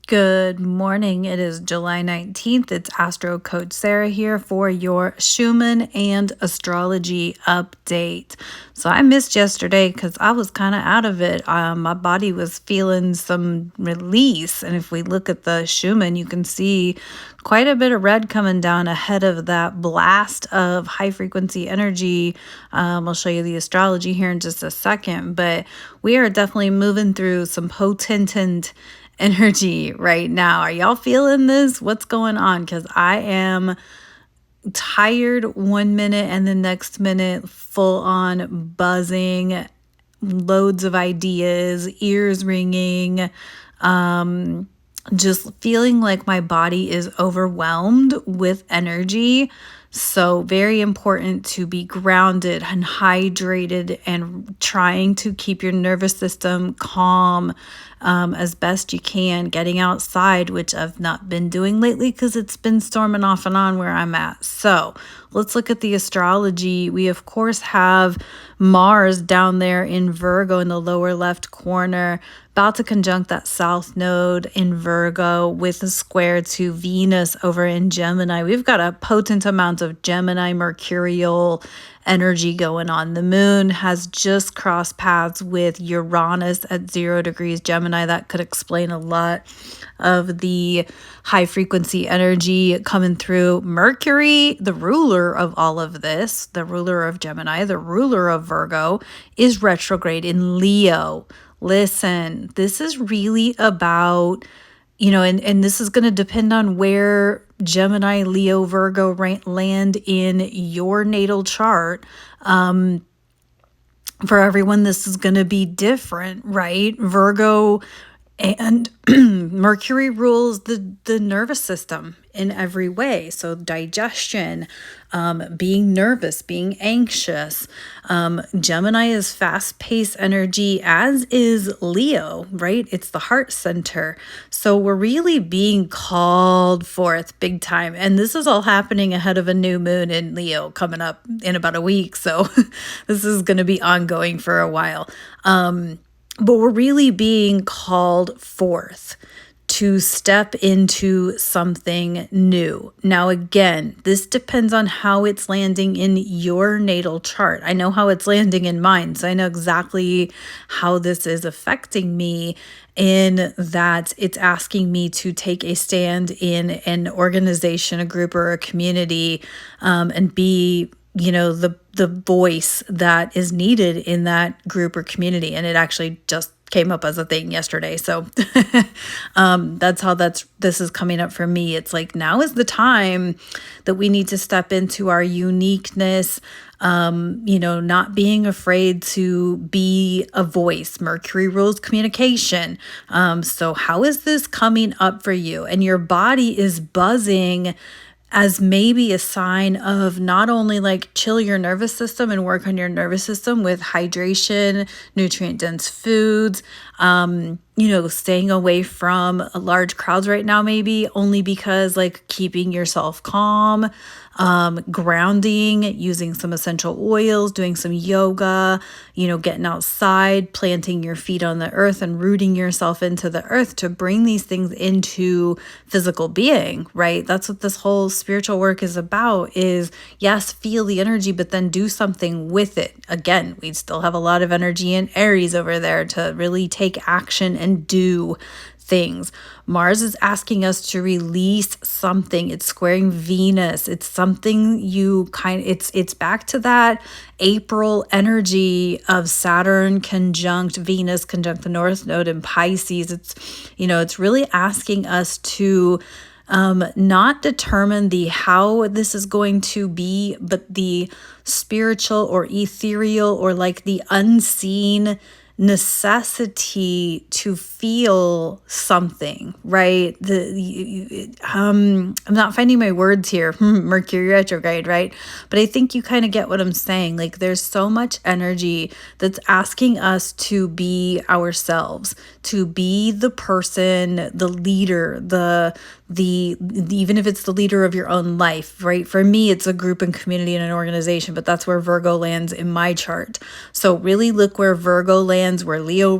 Good morning. It is July 19th. It's Astro Coach Sarah here for your Schumann and Astrology update. So I missed yesterday because I was kind of out of it. My body was feeling some release. And if we look at the Schumann, you can see quite a bit of red coming down ahead of that blast of high frequency energy. I'll show you the astrology here in just a second, but we are definitely moving through some potent energy right now. Are y'all feeling this? What's going on? Because I am tired 1 minute and the next minute full on buzzing, loads of ideas, ears ringing, just feeling like my body is overwhelmed with energy. So very important to be grounded and hydrated and trying to keep your nervous system calm as best you can. Getting outside, which I've not been doing lately because it's been storming off and on where I'm at. So let's look at the astrology. We, of course, have Mars down there in Virgo in the lower left corner, about to conjunct that south node in Virgo with a square to Venus over in Gemini. We've got a potent amount of Gemini mercurial energy going on. The moon has just crossed paths with Uranus at 0 degrees Gemini. That could explain a lot of the high frequency energy coming through. Mercury, the ruler of all of this, the ruler of Gemini, the ruler of Virgo, is retrograde in Leo. Listen, this is really about, and this is going to depend on where Gemini, Leo, Virgo land in your natal chart. For everyone, this is going to be different, right? Virgo and Mercury rules the nervous system in every way. So digestion, being nervous, being anxious. Gemini is fast-paced energy, as is Leo, right? It's the heart center. So we're really being called forth big time. And this is all happening ahead of a new moon in Leo coming up in about a week. So this is going to be ongoing for a while. But we're really being called forth to step into something new. Now, again, this depends on how it's landing in your natal chart. I know how it's landing in mine, so I know exactly how this is affecting me, in that it's asking me to take a stand in an organization, a group, or a community, and be the voice that is needed in that group or community. And it actually just came up as a thing yesterday. So that's how this is coming up for me. It's like, now is the time that we need to step into our uniqueness, not being afraid to be a voice. Mercury rules communication. So how is this coming up for you? And your body is buzzing as maybe a sign of not only like chill your nervous system and work on your nervous system with hydration, nutrient dense foods, staying away from large crowds right now, maybe only because like keeping yourself calm, grounding, using some essential oils, doing some yoga, getting outside, planting your feet on the earth and rooting yourself into the earth to bring these things into physical being, right? That's what this whole spiritual work is about, is yes, feel the energy, but then do something with it. Again, we still have a lot of energy in Aries over there to really take action and do things. Mars is asking us to release something. It's squaring Venus. It's something it's back to that April energy of Saturn conjunct Venus, conjunct the North Node in Pisces. It's really asking us to not determine the how this is going to be, but the spiritual or ethereal or like the unseen necessity to feel something, right? I'm not finding my words here. Mercury retrograde, right? But I think you kind of get what I'm saying. Like, there's so much energy that's asking us to be ourselves, to be the person, the leader, even if it's the leader of your own life, right? For me, it's a group and community and an organization, but that's where Virgo lands in my chart. So really look where Virgo lands, where Leo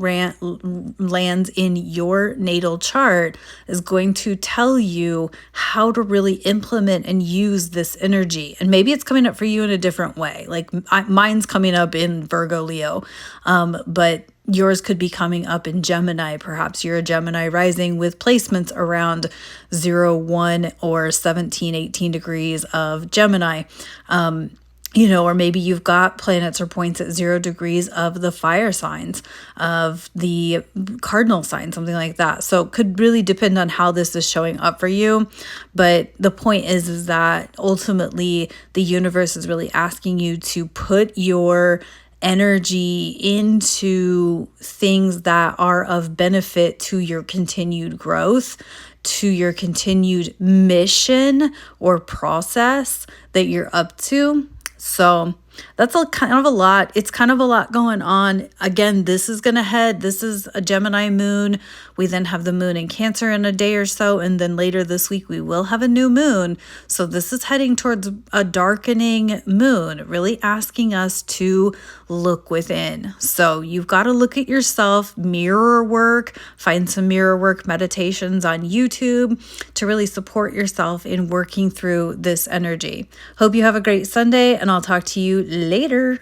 lands in your natal chart is going to tell you how to really implement and use this energy. And maybe it's coming up for you in a different way. Like mine's coming up in Virgo Leo, but yours could be coming up in Gemini. Perhaps you're a Gemini rising with placements around 0, 1, or 17, 18 degrees of Gemini. Or maybe you've got planets or points at 0 degrees of the fire signs, of the cardinal sign, something like that. So it could really depend on how this is showing up for you. But the point is that ultimately the universe is really asking you to put your energy into things that are of benefit to your continued growth, to your continued mission or process that you're up to. So that's kind of a lot. It's kind of a lot going on. Again, this is a Gemini moon. We then have the moon in Cancer in a day or so. And then later this week, we will have a new moon. So this is heading towards a darkening moon, really asking us to look within. So you've got to look at yourself, mirror work, find some mirror work meditations on YouTube to really support yourself in working through this energy. Hope you have a great Sunday, and I'll talk to you later.